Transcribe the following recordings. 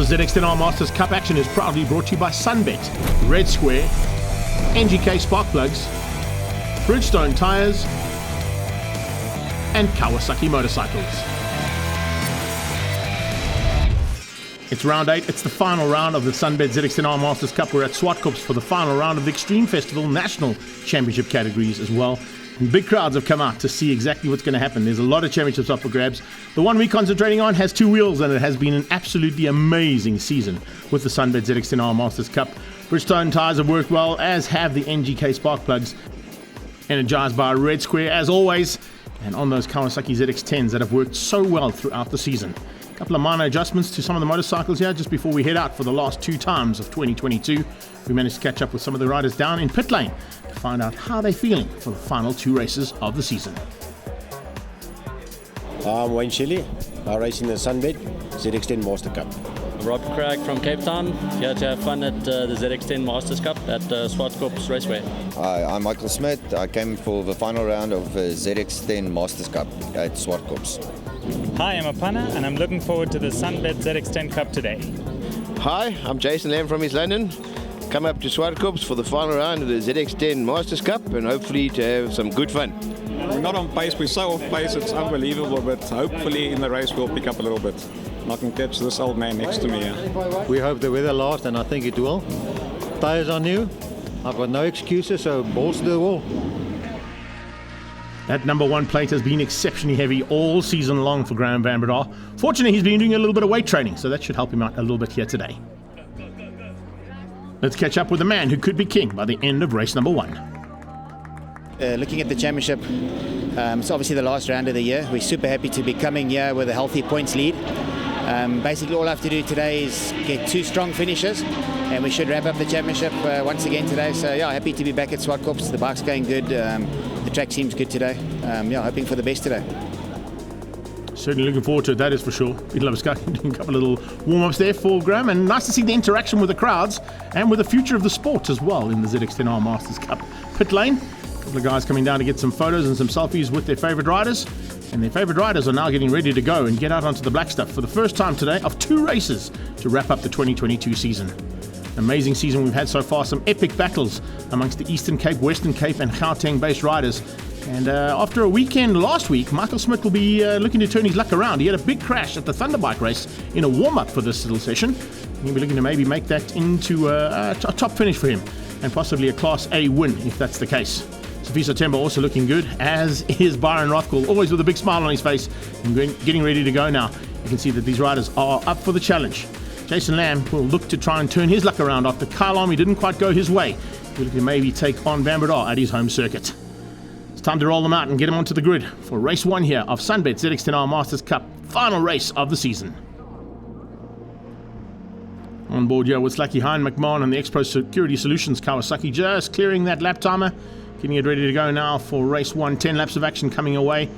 the ZX10 Masters Cup action is proudly brought to you by SunBet, Red Square, NGK Spark Plugs, Bridgestone Tires, and Kawasaki Motorcycles. It's round 8. It's the final round of the SunBet ZX10 Masters Cup. We're at Zwartkops for the final round of the Extreme Festival National Championship categories as well. And big crowds have come out to see exactly what's going to happen. There's a lot of championships up for grabs. The one we're concentrating on has 2 wheels, and it has been an absolutely amazing season with the SunBet ZX10 Masters Cup. Bridgestone tyres have worked well, as have the NGK Spark Plugs. Energized by Red Square, as always, and on those Kawasaki ZX10s that have worked so well throughout the season. A couple of minor adjustments to some of the motorcycles here just before we head out for the last 2 times of 2022. We managed to catch up with some of the riders down in pit lane to find out how they're feeling for the final 2 races of the season. I'm Wayne Shelley, I'm racing the SunBet ZX10 Master Cup. Rob Craig from Cape Town, here to have fun at the ZX10 Masters Cup at Zwartkops Raceway. Hi, I'm Michael Smith. I came for the final round of ZX10 Masters Cup at Zwartkops. Hi, I'm Apana and I'm looking forward to the SunBet ZX10 Cup today. Hi, I'm Jason Lamb from East London. Come up to Zwartkops for the final round of the ZX10 Masters Cup and hopefully to have some good fun. We're not on pace, we're so off pace, it's unbelievable, but hopefully in the race we'll pick up a little bit. I can catch this old man next to me. We hope the weather lasts, and I think it will. Tires are new. I've got no excuses, so balls to the wall. That number 1 plate has been exceptionally heavy all season long for Graham van Breda. Fortunately, he's been doing a little bit of weight training, so that should help him out a little bit here today. Let's catch up with the man who could be king by the end of race number 1. Looking at the championship, it's obviously the last round of the year. We're super happy to be coming here with a healthy points lead. Basically all I have to do today is get 2 strong finishes and we should wrap up the championship once again today. So yeah, happy to be back at Zwartkops. The bike's going good, the track seems good today. Hoping for the best today. Certainly looking forward to it, that is for sure. Peter Lovaskaki doing a couple of little warm-ups there for Graham, and nice to see the interaction with the crowds and with the future of the sport as well in the ZX10 Masters Cup. Pit lane, a couple of guys coming down to get some photos and some selfies with their favourite riders. And their favourite riders are now getting ready to go and get out onto the black stuff for the first time today of 2 races to wrap up the 2022 season. Amazing season we've had so far, some epic battles amongst the Eastern Cape, Western Cape and Gauteng-based riders. And after a weekend last week, Michael Smith will be looking to turn his luck around. He had a big crash at the Thunderbike race in a warm-up for this little session. He'll be looking to maybe make that into a top finish for him and possibly a Class A win if that's the case. Safisa Temba also looking good, as is Byron Rothwell, always with a big smile on his face and getting ready to go now. You can see that these riders are up for the challenge. Jason Lamb will look to try and turn his luck around after Kyle Army didn't quite go his way. He'll look to maybe take on Van Breda at his home circuit. It's time to roll them out and get them onto the grid for race 1 here of SunBet ZX10 Masters Cup, final race of the season. On board here with Slacky Hein McMahon and the X-Pro Security Solutions Kawasaki, just clearing that lap timer. Getting it ready to go now for race 1. 10 laps of action coming away. You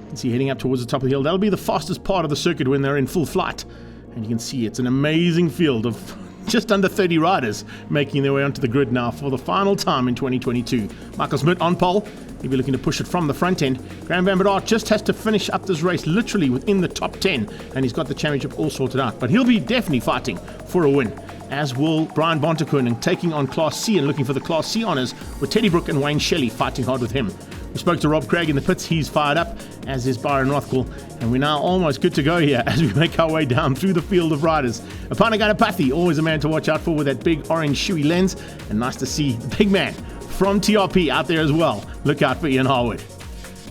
can see heading up towards the top of the hill. That'll be the fastest part of the circuit when they're in full flight. And you can see it's an amazing field of just under 30 riders making their way onto the grid now for the final time in 2022. Michael Smith on pole. He'll be looking to push it from the front end. Graham van Breda just has to finish up this race literally within the top 10. And he's got the championship all sorted out. But he'll be definitely fighting for a win, as will Brian Bontekoning, taking on Class C and looking for the Class C honours, with Teddy Brook and Wayne Shelley fighting hard with him. We spoke to Rob Craig in the pits. He's fired up, as is Byron Rothwell, and we're now almost good to go here as we make our way down through the field of riders. Apana Ganapathy, always a man to watch out for with that big orange shoey lens, and nice to see the big man from TRP out there as well. Look out for Ian Harwood.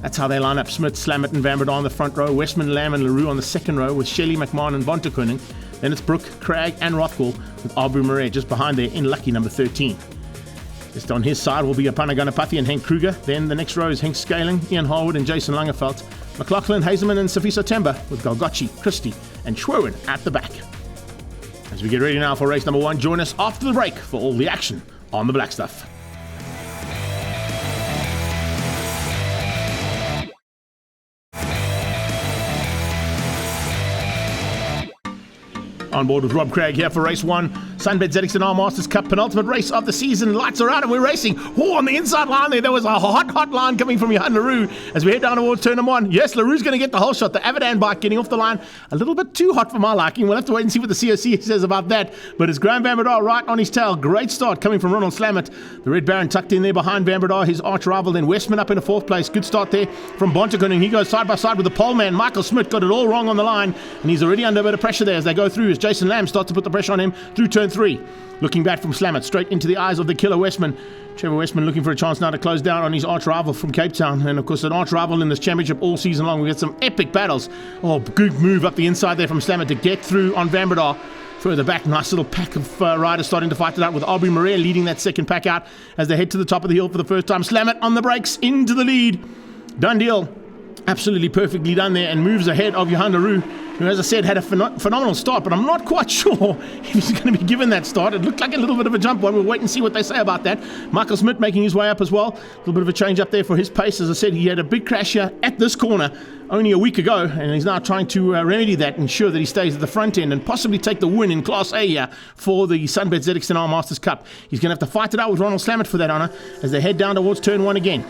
That's how they line up: Smith, Slamet and Van Breda on the front row, Westman, Lamb and LaRue on the second row, with Shelley, McMahon and Bontekoning. Then it's Brook, Craig and Rothwell, with Abu Murray just behind there in lucky number 13. Just on his side will be Apana Ganapathy and Henk Kruger. Then the next row is Henk Scaling, Ian Harwood and Jason Langeveld, McLaughlin, Hazelman and Safisa Temba, with Galgachi, Christie and Schwerin at the back. As we get ready now for race number 1, join us after the break for all the action on the black stuff. On board with Rob Craig here for race 1. SunBet ZX10 Masters Cup penultimate race of the season. Lights are out and we're racing. Oh, on the inside line there was a hot line coming from Johan Leroux as we head down towards turn number 1. Yes, Leroux's going to get the whole shot. The Avadan bike getting off the line a little bit too hot for my liking. We'll have to wait and see what the COC says about that. But it's Graham Van Bredar right on his tail. Great start coming from Ronald Slamet. The Red Baron tucked in there behind Van Bredar, his arch rival. Then Westman up in the 4th place. Good start there from Bontekoning, and he goes side by side with the pole man. Michael Smith got it all wrong on the line, and he's already under a bit of pressure there as they go through, as Jason Lamb starts to put the pressure on him through turn 3. Looking back from Slamet, straight into the eyes of the killer Westman. Trevor Westman looking for a chance now to close down on his arch rival from Cape Town. And of course, an arch rival in this championship all season long. We get some epic battles. Oh, good move up the inside there from Slamet to get through on Van Bredar. Further back, nice little pack of riders starting to fight it out, with Aubrey Maria leading that second pack out as they head to the top of the hill for the first time. Slamet on the brakes into the lead. Done deal. Absolutely perfectly done there, and moves ahead of Johan Leroux, who, as I said, had a phenomenal start, but I'm not quite sure if he's going to be given that start. It looked like a little bit of a jump one. We'll wait and see what they say about that. Michael Smith making his way up as well. A little bit of a change up there for his pace. As I said, he had a big crash here at this corner only a week ago, and he's now trying to remedy that, ensure that he stays at the front end and possibly take the win in Class A here for the SunBet ZX10 Masters Cup. He's going to have to fight it out with Ronald Slamet for that honour as they head down towards turn 1 again.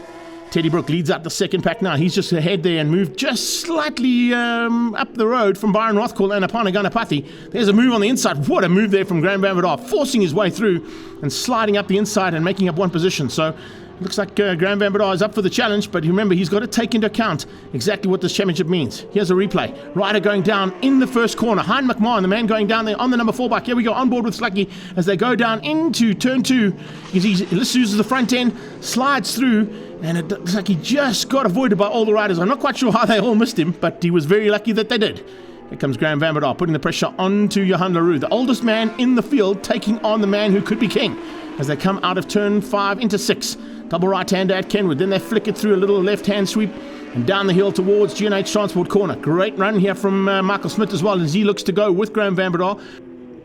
Teddy Brook leads out the second pack now. He's just ahead there and moved just slightly up the road from Byron Rothkall and Apana Ganapathy. There's a move on the inside. What a move there from Graham Van Bredar, forcing his way through and sliding up the inside and making up one position. So it looks like Graham Van Bredar is up for the challenge, but remember, he's got to take into account exactly what this championship means. Here's a replay. Ryder going down in the first corner. Hein McMahon, the man going down there on the number 4 bike. Here we go, on board with Slucky as they go down into turn 2. You can see Liss uses the front end, slides through, and it looks like he just got avoided by all the riders. I'm not quite sure how they all missed him, but he was very lucky that they did. Here comes Graham Van Bredar, putting the pressure onto Johan Leroux, the oldest man in the field, taking on the man who could be king as they come out of turn 5 into 6. Double right-hander at Kenwood. Then they flick it through a little left-hand sweep and down the hill towards G&H Transport Corner. Great run here from Michael Smith as well, as he looks to go with Graham Van Bredar.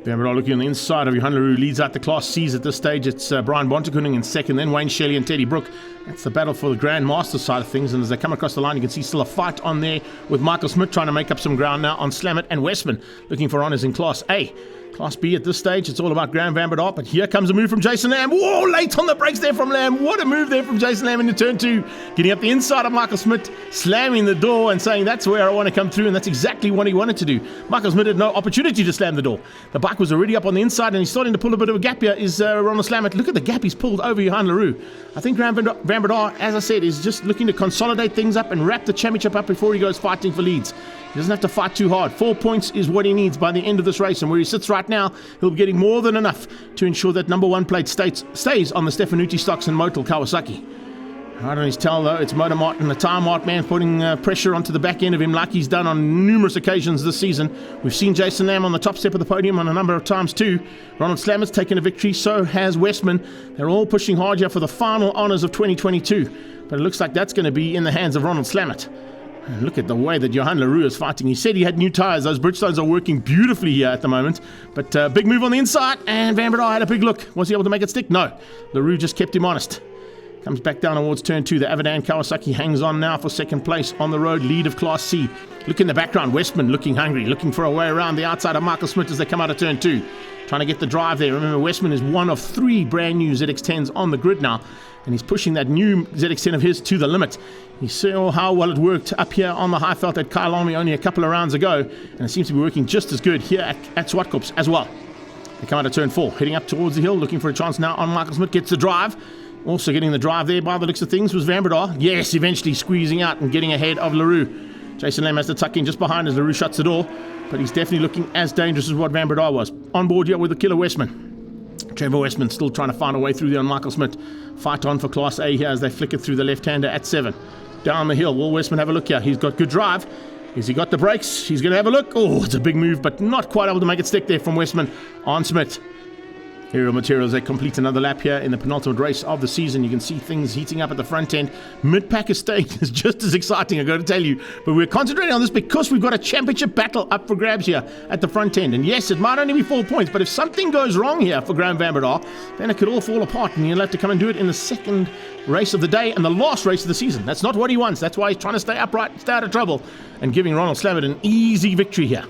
Van Bredar looking on the inside of Johan Leroux, leads out the Class C's at this stage. It's Brian Bontekoning in second, then Wayne Shelley and Teddy Brook. That's the battle for the Grand Master side of things, and as they come across the line, you can see still a fight on there with Michael Smith trying to make up some ground now on Slamet and Westman, looking for honours in Class A. Class B at this stage, it's all about Graham Van Bredar, but here comes a move from Jason Lamb. Whoa, late on the brakes there from Lamb. What a move there from Jason Lamb into turn 2. Getting up the inside of Michael Smith, slamming the door and saying, that's where I want to come through, and that's exactly what he wanted to do. Michael Smith had no opportunity to slam the door. The bike was already up on the inside, and he's starting to pull a bit of a gap here, is Ronald Slamet. Look at the gap he's pulled over Johan Leroux. I think Graham Van Bredar, as I said, is just looking to consolidate things up and wrap the championship up before he goes fighting for leads. He doesn't have to fight too hard. 4 points is what he needs by the end of this race, and where he sits right now, he'll be getting more than enough to ensure that number 1 plate stays on the Stefanucci Stocks and Motul Kawasaki. Right on his tail though, it's Motor Mart and the Time Mart man putting pressure onto the back end of him like he's done on numerous occasions this season. We've seen Jason Lamb on the top step of the podium on a number of times too. Ronald Slamet's taken a victory, so has Westman. They're all pushing hard here for the final honours of 2022, but it looks like that's going to be in the hands of Ronald Slamet. And look at the way that Johan Leroux is fighting. He said he had new tyres. Those Bridgestones are working beautifully here at the moment. But big move on the inside, and Van Bredar had a big look. Was he able to make it stick? No. Leroux just kept him honest. Comes back down towards turn 2. The Avadan Kawasaki hangs on now for second place on the road, lead of Class C. Look in the background, Westman looking hungry, looking for a way around the outside of Michael Smith as they come out of turn 2. Trying to get the drive there. Remember, Westman is one of 3 brand new ZX10s on the grid now, and he's pushing that new ZX10 of his to the limit. You saw how well it worked up here on the Highveld at Kyalami only a couple of rounds ago, and it seems to be working just as good here at Zwartkops as well. They come out of turn 4, heading up towards the hill, looking for a chance now on Michael Smith. Gets the drive. Also getting the drive there by the looks of things was Van Bredar. Yes, eventually squeezing out and getting ahead of Leroux. Jason Lamb has to tuck in just behind as Leroux shuts the door, but he's definitely looking as dangerous as what Van Bredar was. On board here with the killer Westman. Trevor Westman still trying to find a way through there on Michael Smith. Fight on for Class A here as they flick it through the left-hander at 7. Down the hill, will Westman have a look here? He's got good drive. Has he got the brakes? He's going to have a look. Oh, it's a big move, but not quite able to make it stick there from Westman on Smith. Aerial Materials, they complete another lap here in the penultimate race of the season. You can see things heating up at the front end. Mid-packer stake is just as exciting, I've got to tell you. But we're concentrating on this because we've got a championship battle up for grabs here at the front end. And yes, it might only be 4 points, but if something goes wrong here for Graham Van Bredar, then it could all fall apart, and he'll have to come and do it in the second race of the day and the last race of the season. That's not what he wants. That's why he's trying to stay upright, stay out of trouble, and giving Ronald Slamet an easy victory here.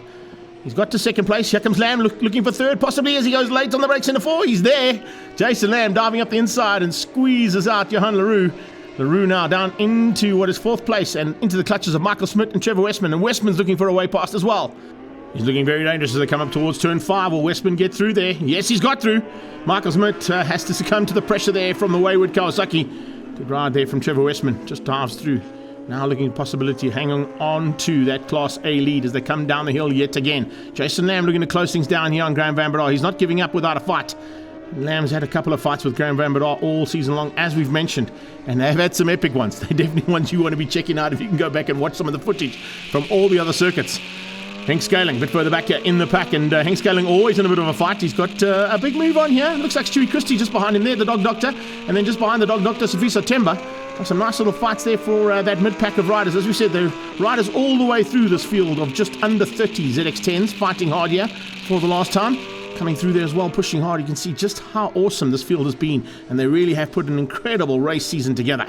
He's got to second place. Here comes Lamb looking for third, possibly as he goes late on the brakes into 4. He's there. Jason Lamb diving up the inside and squeezes out Johan Leroux. Leroux now down into what is 4th place and into the clutches of Michael Smith and Trevor Westman. And Westman's looking for a way past as well. He's looking very dangerous as they come up towards turn 5. Will Westman get through there? Yes, he's got through. Michael Smith has to succumb to the pressure there from the wayward Kawasaki. Good ride there from Trevor Westman. Just dives through. Now looking at possibility of hanging on to that Class A lead as they come down the hill yet again. Jason Lamb looking to close things down here on Graham van Breda. He's not giving up without a fight. Lamb's had a couple of fights with Graham van Breda all season long, as we've mentioned, and they've had some epic ones. They're definitely ones you want to be checking out if you can go back and watch some of the footage from all the other circuits. Henk Scaling a bit further back here in the pack, and Henk Scaling always in a bit of a fight. He's got a big move on here. It looks like Stewie Christie just behind him there, the Dog Doctor, and then just behind the Dog Doctor, Sifiso Temba. Some nice little fights there for that mid-pack of riders. As we said, the riders all the way through this field of just under 30 ZX10s, fighting hard here for the last time. Coming through there as well, pushing hard. You can see just how awesome this field has been, and they really have put an incredible race season together.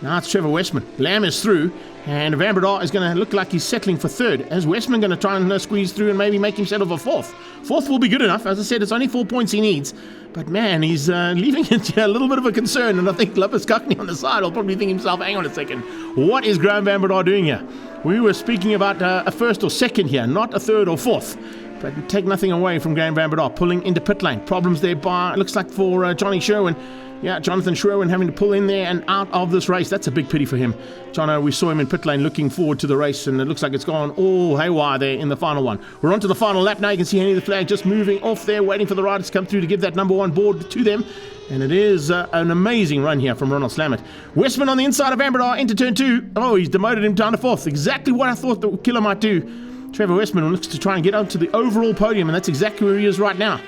Now it's Trevor Westman. Lamb is through, and Van Breda is going to look like he's settling for third. As Westman going to try and squeeze through and maybe make him settle for fourth. Fourth will be good enough. As I said, it's only 4 points he needs. But man, he's leaving it a little bit of a concern, and I think Lapis Cockney on the side will probably think himself, hang on a second, what is Graham Van Breda doing here? We were speaking about a first or second here, not a third or fourth. But take nothing away from Graham Van Breda pulling into pit lane. Problems there by, it looks like for Johnny Sherwin. Yeah, Jonathan Sherwin having to pull in there and out of this race. That's a big pity for him. Jono, we saw him in pit lane looking forward to the race, and it looks like it's gone all haywire there in the final one. We're on to the final lap now. You can see Henny the Flag just moving off there, waiting for the riders to come through to give that number 1 board to them. And it is an amazing run here from Ronald Slamet. Westman on the inside of Van Breda into turn 2. Oh, he's demoted him down to 4th. Exactly what I thought the killer might do. Trevor Westman looks to try and get up to the overall podium, and that's exactly where he is right now.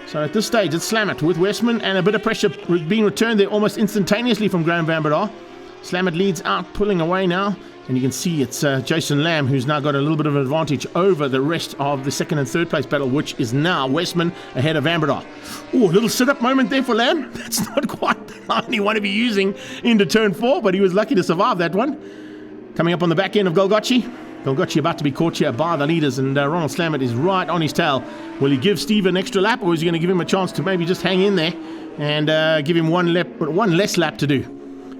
So at this stage, it's Slamet with Westman, and a bit of pressure being returned there almost instantaneously from Graham Van Breda. Slamet leads out, pulling away now, and you can see it's Jason Lamb who's now got a little bit of an advantage over the rest of the 2nd and 3rd place battle, which is now Westman ahead of Van Breda. Oh, a little sit-up moment there for Lamb. That's not quite the line he wanted to be using into turn 4, but he was lucky to survive that one. Coming up on the back end of Golgotchi. Golgotchi about to be caught here by the leaders, and Ronald Slamet is right on his tail. Will he give Steve an extra lap, or is he going to give him a chance to maybe just hang in there and give him one less lap to do?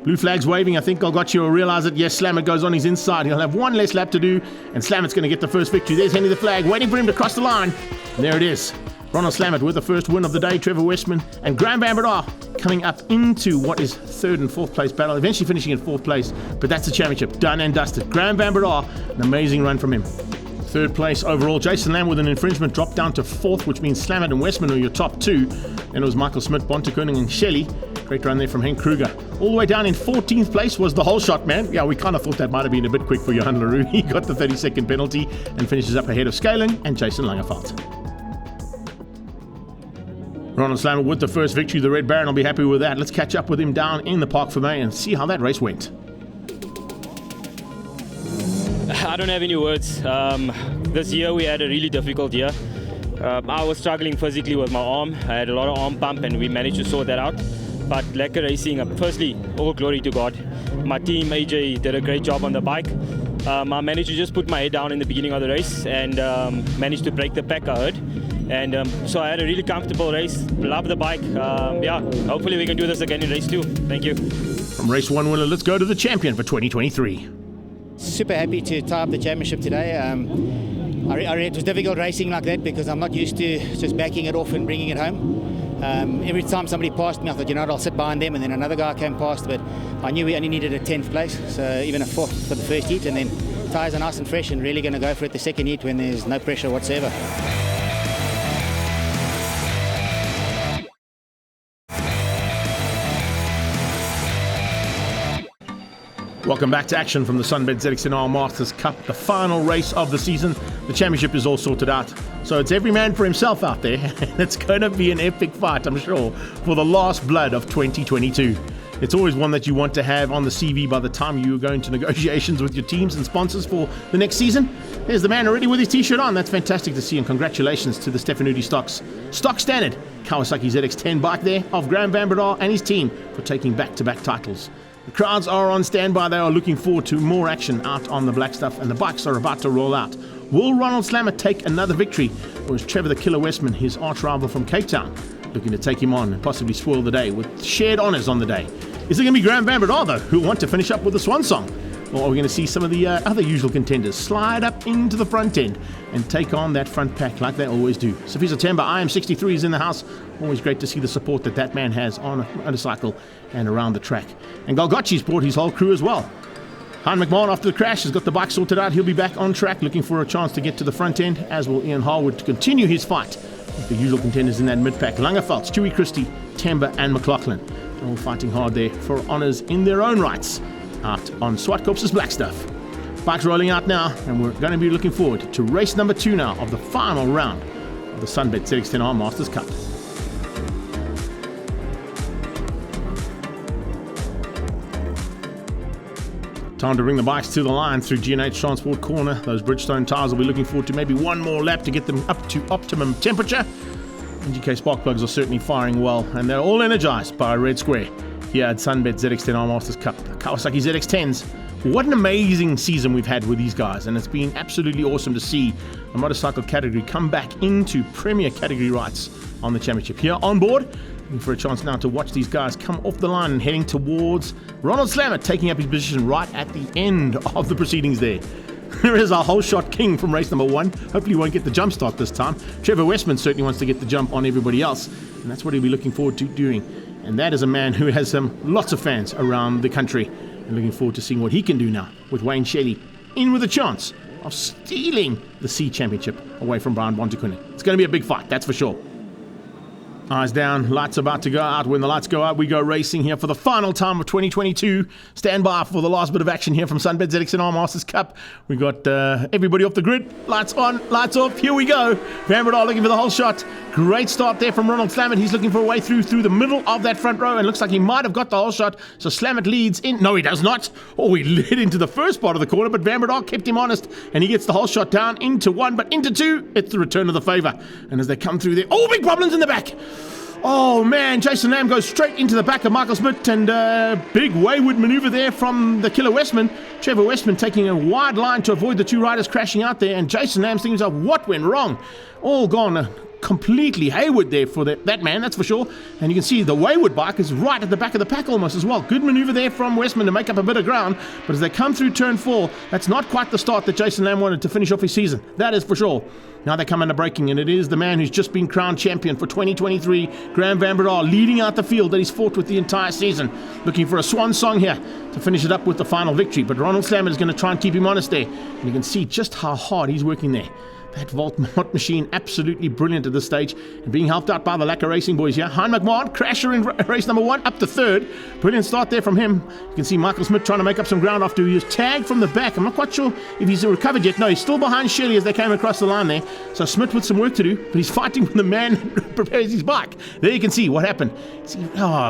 Blue flag's waving. I think Golgotchi will realise it. Yes, Slamet goes on his inside. He'll have one less lap to do, and Slamet's going to get the first victory. There's Henny the Flag waiting for him to cross the line. And there it is. Ronald Slamet with the first win of the day. Trevor Westman and Graham Van Breda coming up into what is 3rd and 4th place battle, eventually finishing in 4th place, but that's the championship done and dusted. Graham Van Breda, an amazing run from him. 3rd place overall. Jason Lamb with an infringement dropped down to 4th, which means Slamet and Westman are your top 2. Then it was Michael Smith, Bontekoning and Shelley. Great run there from Henk Kruger. All the way down in 14th place was the whole shot man. Yeah, we kind of thought that might have been a bit quick for Johan Leroux. He got the 30-second penalty and finishes up ahead of Scaling and Jason Langeveld. Ronald Slamet with the first victory. The Red Baron will be happy with that. Let's catch up with him down in the Park for May and see how that race went. I don't have any words. This year we had a really difficult year. I was struggling physically with my arm. I had a lot of arm pump, and we managed to sort that out. But Lekker Racing, firstly, all glory to God. My team, AJ, did a great job on the bike. I managed to just put my head down in the beginning of the race and managed to break the pack, I heard. And so I had a really comfortable race. Love the bike. Yeah, hopefully we can do this again in race 2. Thank you. From race 1 winner, let's go to the champion for 2023. Super happy to tie up the championship today. It was difficult racing like that because I'm not used to just backing it off and bringing it home. Every time somebody passed me, I thought, I'll sit behind them, and then another guy came past, but I knew we only needed a 10th place, so even a 4th for the first heat, and then tyres are nice and fresh and really going to go for it the second heat when there's no pressure whatsoever. Welcome back to action from the SunBet ZX10 Masters Cup, the final race of the season. The championship is all sorted out. So it's every man for himself out there. And it's going to be an epic fight, I'm sure, for the last blood of 2022. It's always one that you want to have on the CV by the time you go into negotiations with your teams and sponsors for the next season. There's the man already with his t-shirt on. That's fantastic to see, and congratulations to the Stefanuti Stock Standard Kawasaki ZX10 bike there of Graham Van Breda and his team for taking back-to-back titles. The crowds are on standby. They are looking forward to more action out on the black stuff, and the bikes are about to roll out. Will Ronald Slammer take another victory, or is Trevor the Killer Westman, his arch rival from Cape Town, looking to take him on and possibly spoil the day with shared honours on the day? Is it going to be Graham Van Breda, though, who want to finish up with a swan song? Or are we going to see some of the other usual contenders slide up into the front end and take on that front pack like they always do? Safisa Temba, IM63 is in the house. Always great to see the support that man has on a motorcycle and around the track. And Golgotchi's brought his whole crew as well. Han McMahon, after the crash, has got the bike sorted out. He'll be back on track looking for a chance to get to the front end, as will Ian Harwood to continue his fight with the usual contenders in that mid-pack. Langerveld, Stewie Christie, Temba and McLaughlin. All fighting hard there for honours in their own rights out on Zwartkops' Black Stuff. Bikes rolling out now, and we're going to be looking forward to race number 2 now of the final round of the SunBet ZX10 Masters Cup. Time to bring the bikes to the line through G&H Transport Corner. Those Bridgestone tyres will be looking forward to maybe one more lap to get them up to optimum temperature. NGK spark plugs are certainly firing well, and they're all energized by a red square here at SunBet ZX10 Masters Cup. The Kawasaki ZX10s. What an amazing season we've had with these guys, and it's been absolutely awesome to see a motorcycle category come back into premier category rights on the championship. Here on board, looking for a chance now to watch these guys come off the line and heading towards Ronald Slammer, taking up his position right at the end of the proceedings there. There is our whole shot king from race number 1. Hopefully he won't get the jump start this time. Trevor Westman certainly wants to get the jump on everybody else, and that's what he'll be looking forward to doing. And that is a man who has lots of fans around the country, and looking forward to seeing what he can do now with Wayne Shelley in with a chance of stealing the C Championship away from Brian Bontekoning. It's going to be a big fight, that's for sure. Eyes down, lights about to go out. When the lights go out, we go racing here for the final time of 2022. Stand by for the last bit of action here from SunBet ZX10 Masters Cup. We got everybody off the grid. Lights on, lights off. Here we go. Van Breda looking for the whole shot. Great start there from Ronald Slammet. He's looking for a way through the middle of that front row, and looks like he might have got the whole shot. So Slammet leads in. No, he does not. Oh, he led into the first part of the corner, but Van Breda kept him honest, and he gets the whole shot down into 1, but into 2. It's the return of the favour. And as they come through there, oh, big problems in the back. Oh man, Jason Lamb goes straight into the back of Michael Smith, and big wayward manoeuvre there from the Killer Westman. Trevor Westman taking a wide line to avoid the 2 riders crashing out there, and Jason Lamb's thinking to himself, what went wrong? All gone completely hayward there for that man, that's for sure. And you can see the wayward bike is right at the back of the pack almost as well. Good manoeuvre there from Westman to make up a bit of ground, but as they come through turn 4, that's not quite the start that Jason Lamb wanted to finish off his season. That is for sure. Now they come under braking, and it is the man who's just been crowned champion for 2023, Graham Van Breda, leading out the field that he's fought with the entire season, looking for a swan song here to finish it up with the final victory. But Ronald Slammer is going to try and keep him honest there, and you can see just how hard he's working there. That Volt Mott machine absolutely brilliant at this stage, and being helped out by the Lacquer Racing boys here. Han McMahon, crasher in race number 1, up to 3rd. Brilliant start there from him. You can see Michael Smith trying to make up some ground after he was tagged from the back. I'm not quite sure if he's recovered yet. No, he's still behind Shelley as they came across the line there. So Smith with some work to do, but he's fighting with the man who prepares his bike. There you can see what happened.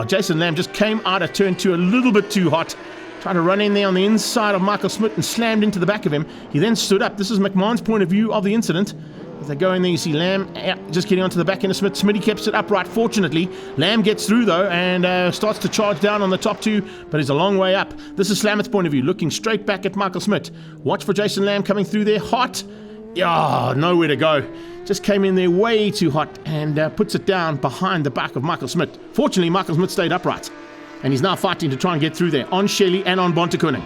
Jason Lamb just came out of turn 2 a little bit too hot. Tried to run in there on the inside of Michael Smith and slammed into the back of him. He then stood up. This is McMahon's point of view of the incident. As they go in there, you see Lamb just getting onto the back end of Smith. Smitty keeps it upright, fortunately. Lamb gets through, though, and starts to charge down on the top 2, but he's a long way up. This is Slammett's point of view, looking straight back at Michael Smith. Watch for Jason Lamb coming through there. Hot. Nowhere to go. Just came in there way too hot and puts it down behind the back of Michael Smith. Fortunately, Michael Smith stayed upright, and he's now fighting to try and get through there on Shelley and on Bontekoning.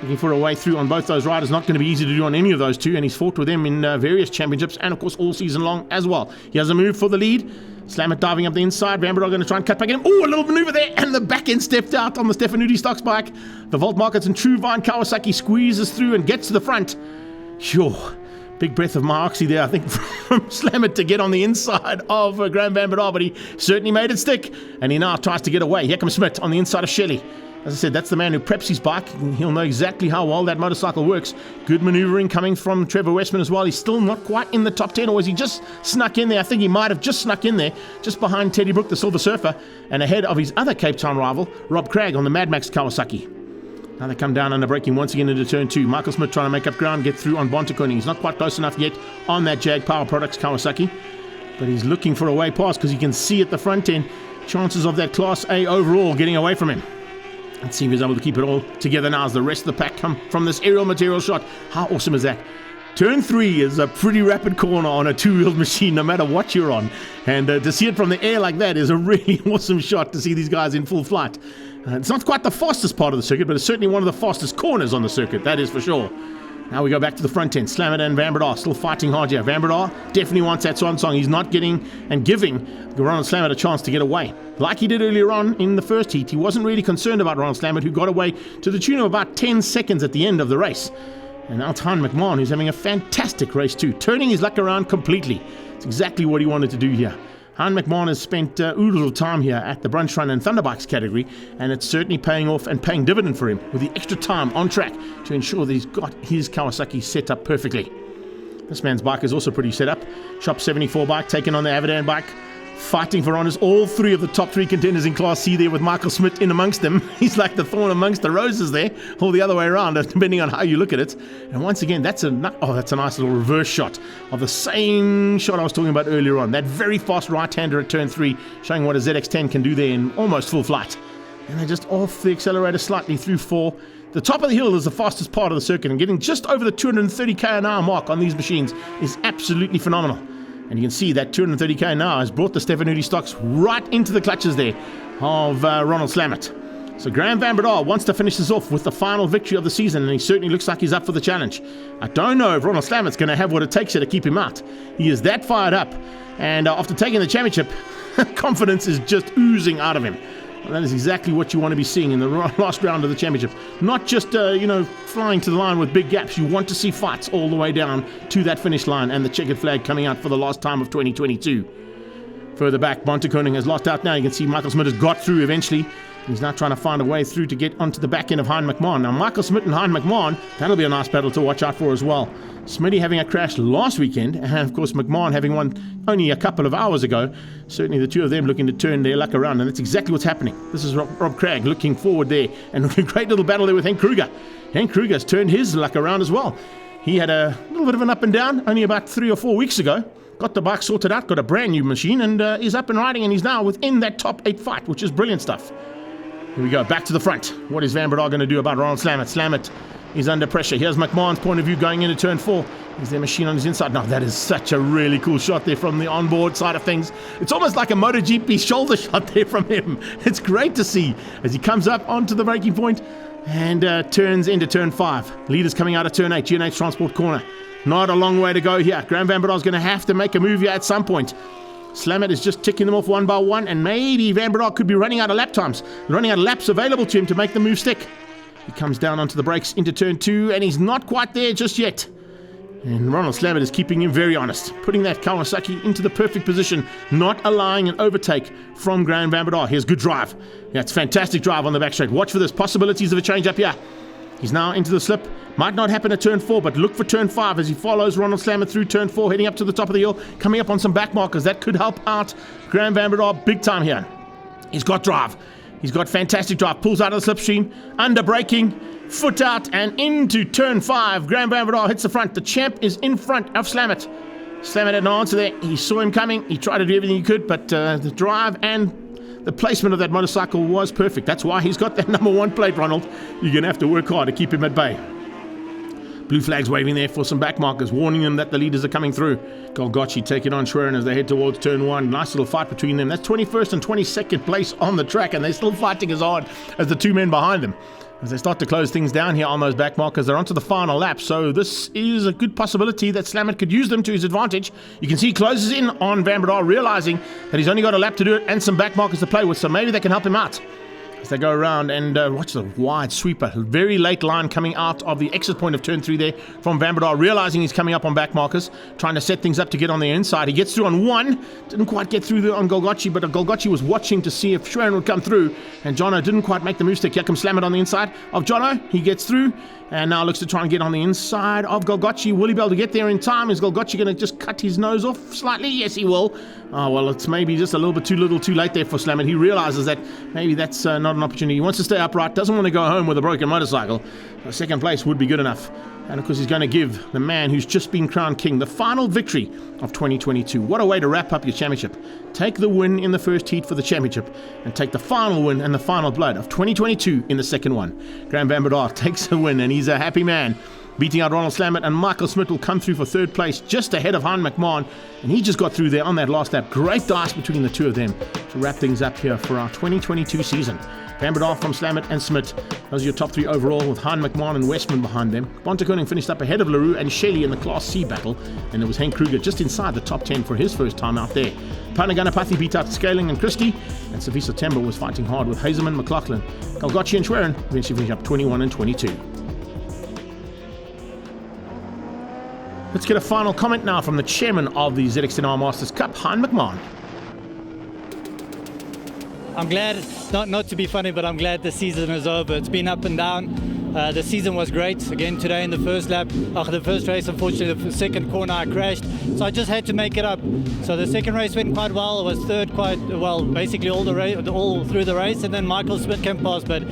Looking for a way through on both those riders. Not going to be easy to do on any of those 2, and he's fought with them in various championships and, of course, all season long as well. He has a move for the lead. Slammet diving up the inside. Van Breda going to try and cut back in. Oh, a little manoeuvre there, and the back end stepped out on the Stefanuti stocks bike. The Volt Markets and True Vine Kawasaki squeezes through and gets to the front. Big breath of Moxie there, I think, from Slammet to get on the inside of Graham Van Breda, but he certainly made it stick, and he now tries to get away. Here comes Smith on the inside of Shelley. As I said, that's the man who preps his bike, and he'll know exactly how well that motorcycle works. Good manoeuvring coming from Trevor Westman as well. He's still not quite in the top 10, or has he just snuck in there? I think he might have just snuck in there, just behind Teddy Brook, the Silver Surfer, and ahead of his other Cape Town rival, Rob Cragg on the Mad Max Kawasaki. Now they come down under braking once again into turn 2. Michael Smith trying to make up ground, get through on Bontekoning. He's not quite close enough yet on that Jag Power Products Kawasaki, but he's looking for a way past because he can see at the front end chances of that Class A overall getting away from him. Let's see if he's able to keep it all together now as the rest of the pack come from this aerial material shot. How awesome is that? Turn 3 is a pretty rapid corner on a two-wheeled machine, no matter what you're on. And to see it from the air like that is a really awesome shot to see these guys in full flight. It's not quite the fastest part of the circuit, but it's certainly one of the fastest corners on the circuit, that is for sure. Now we go back to the front end. Slamit and Van Breda still fighting hard here. Van Breda definitely wants that swan song. He's not getting and giving Ronald Slamit a chance to get away. Like he did earlier on in the first heat, he wasn't really concerned about Ronald Slamit, who got away to the tune of about 10 seconds at the end of the race. And now it's Hein McMahon, who's having a fantastic race too, turning his luck around completely. It's exactly what he wanted to do here. Hein McMahon has spent oodles of time here at the Brunch Run and Thunderbikes category, and it's certainly paying off and paying dividend for him with the extra time on track to ensure that he's got his Kawasaki set up perfectly. This man's bike is also pretty set up. Shop 74 bike taking on the Avadan bike, fighting for honours. All three of the top three contenders in Class C there with Michael Smith in amongst them. He's like the thorn amongst the roses there, or the other way around, depending on how you look at it. And once again, that's a nice little reverse shot of the same shot I was talking about earlier on. That very fast right-hander at turn 3, showing what a ZX10 can do there in almost full flight. And they're just off the accelerator slightly through 4. The top of the hill is the fastest part of the circuit, and getting just over the 230 km/h mark on these machines is absolutely phenomenal. And you can see that 230 km/h has brought the Stefanuti stocks right into the clutches there of Ronald Slamit. So Graham Van Breda wants to finish this off with the final victory of the season, and he certainly looks like he's up for the challenge. I don't know if Ronald Slamit's going to have what it takes here to keep him out. He is that fired up, and after taking the championship, confidence is just oozing out of him. And that is exactly what you want to be seeing in the last round of the championship. Not just, flying to the line with big gaps. You want to see fights all the way down to that finish line and the checkered flag coming out for the last time of 2022. Further back, Bontekoning has lost out now. You can see Michael Smith has got through eventually. He's now trying to find a way through to get onto the back end of Hein McMahon. Now, Michael Smith and Hein McMahon, that'll be a nice battle to watch out for as well. Smitty having a crash last weekend, and of course McMahon having one only a couple of hours ago. Certainly the two of them looking to turn their luck around, and that's exactly what's happening. This is Rob Craig looking forward there, and a great little battle there with Henk Kruger. Henk Kruger's turned his luck around as well. He had a little bit of an up and down only about 3 or 4 weeks ago. Got the bike sorted out, got a brand new machine, and is up and riding, and he's now within that top 8 fight, which is brilliant stuff. Here we go, back to the front. What is Van Breda going to do about Ronald Slamit? Slamit is under pressure. Here's McMahon's point of view going into turn 4. Is there a machine on his inside? No, that is such a really cool shot there from the onboard side of things. It's almost like a MotoGP shoulder shot there from him. It's great to see as he comes up onto the braking point and turns into turn 5. Leaders coming out of turn 8, G&H Transport corner. Not a long way to go here. Graham Van Breda is going to have to make a move here at some point. Slamit is just ticking them off one by one, and maybe Van Breda could be running out of lap times, running out of laps available to him to make the move stick. He comes down onto the brakes into turn 2, and he's not quite there just yet. And Ronald Slamit is keeping him very honest, putting that Kawasaki into the perfect position, not allowing an overtake from Graham Van Breda. Here's good drive. Yeah, it's fantastic drive on the back straight. Watch for this. Possibilities of a change up here. He's now into the slip. Might not happen at turn 4, but look for turn 5 as he follows Ronald Slamit through turn 4, heading up to the top of the hill, coming up on some back markers. That could help out Graham Van Breda big time here. He's got drive. He's got fantastic drive. Pulls out of the slipstream, under braking, foot out, and into turn 5. Graham Van Breda hits the front. The champ is in front of Slamit. Slamit had no answer there. He saw him coming. He tried to do everything he could, but the drive and the placement of that motorcycle was perfect. That's why he's got that number 1 plate, Ronald. You're going to have to work hard to keep him at bay. Blue flags waving there for some back markers, warning them that the leaders are coming through. Golgotchi taking on Schwerin as they head towards turn 1. Nice little fight between them. That's 21st and 22nd place on the track, and they're still fighting as hard as the two men behind them. As they start to close things down here on those back markers, they're onto the final lap, so this is a good possibility that Slamit could use them to his advantage. You can see he closes in on Van Breda, realizing that he's only got a lap to do it and some back markers to play with, so maybe they can help him out. As they go around and watch the wide sweeper. Very late line coming out of the exit point of turn 3 there from Van Breda, realizing he's coming up on back markers, trying to set things up to get on the inside. He gets through on 1, didn't quite get through there on Golgotchi, but Golgotchi was watching to see if Schwerin would come through, and Jono didn't quite make the move stick. Here comes Slamit on the inside of Jono. He gets through and now looks to try and get on the inside of Golgotchi. Will he be able to get there in time? Is Golgotchi going to just cut his nose off slightly? Yes, he will. Oh, well, it's maybe just a little bit too late there for Slamit. He realizes that maybe that's not an opportunity. He wants to stay upright, doesn't want to go home with a broken motorcycle. So second place would be good enough. And of course, he's going to give the man who's just been crowned king the final victory of 2022. What a way to wrap up your championship. Take the win in the first heat for the championship and take the final win and the final blood of 2022 in the second one. Graham Van Breda takes the win, and he's a happy man. Beating out Ronald Slamet, and Michael Smith will come through for third place, just ahead of Han McMahon, and he just got through there on that last lap. Great dice between the two of them to wrap things up here for our 2022 season. Van off from Slamet and Smith. Those are your top 3 overall, with Han McMahon and Westman behind them. Bontekoning finished up ahead of LaRue and Shelley in the Class C battle, and it was Henk Kruger just inside the top 10 for his first time out there. Panaganapathi beat out Scaling and Christie, and Savisa Temba was fighting hard with Hazeman, McLaughlin, Kalgochi and Schwerin eventually finishing up 21 and 22. Let's get a final comment now from the chairman of the ZX10 Masters Cup, Han McMahon. I'm glad, not to be funny, but I'm glad the season is over. It's been up and down. The season was great. Again today in the first lap, the first race, unfortunately the second corner I crashed, so I just had to make it up. So the second race went quite well. I was third quite well, basically all through the race, and then Michael Smith came past. But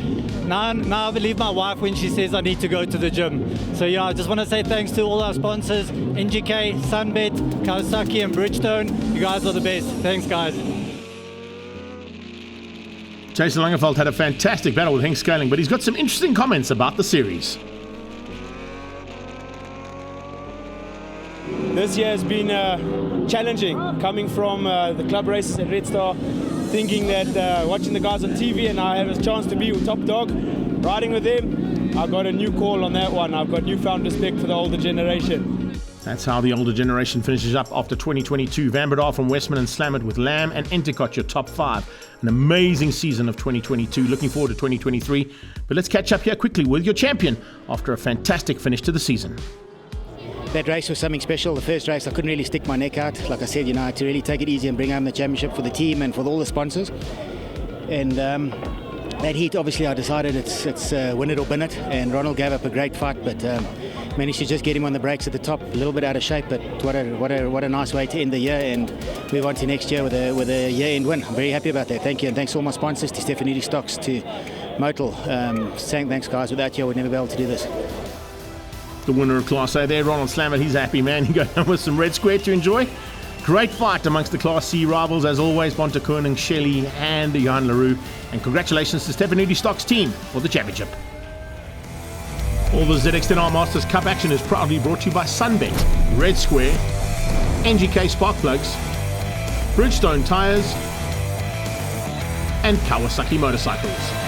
now I believe my wife when she says I need to go to the gym. So yeah, I just want to say thanks to all our sponsors, NGK, SunBet, Kawasaki and Bridgestone. You guys are the best. Thanks guys. Jason Langeveld had a fantastic battle with Henk Scaling, but he's got some interesting comments about the series. This year has been challenging, coming from the club races at Red Star, thinking that watching the guys on TV and I have a chance to be with Top Dog, riding with them. I've got a new call on that one. I've got newfound respect for the older generation. That's how the older generation finishes up after 2022. Van Bredar from Westman and Slamet with Lamb and Entercott, your top 5. An amazing season of 2022. Looking forward to 2023. But let's catch up here quickly with your champion after a fantastic finish to the season. That race was something special. The first race I couldn't really stick my neck out. Like I said, I had to really take it easy and bring home the championship for the team and for all the sponsors. And that heat, obviously I decided it's win it or bin it, and Ronald gave up a great fight, but managed to just get him on the brakes at the top, a little bit out of shape, but what a nice way to end the year and move on to next year with a year-end win. I'm very happy about that. Thank you, and thanks to all my sponsors, to Stefanidi Stocks, to Motel. Saying thanks guys, without you I would never be able to do this. The winner of Class A there, Ronald Slamet, he's happy man. He got home with some red square to enjoy. Great fight amongst the Class C rivals, as always, Bontekoning, Shelley and Johan LaRue. And congratulations to Stefanidi Stocks team for the championship. All the ZX10 Masters Cup action is proudly brought to you by SunBet, Red Square, NGK Spark Plugs, Bridgestone Tyres and Kawasaki Motorcycles.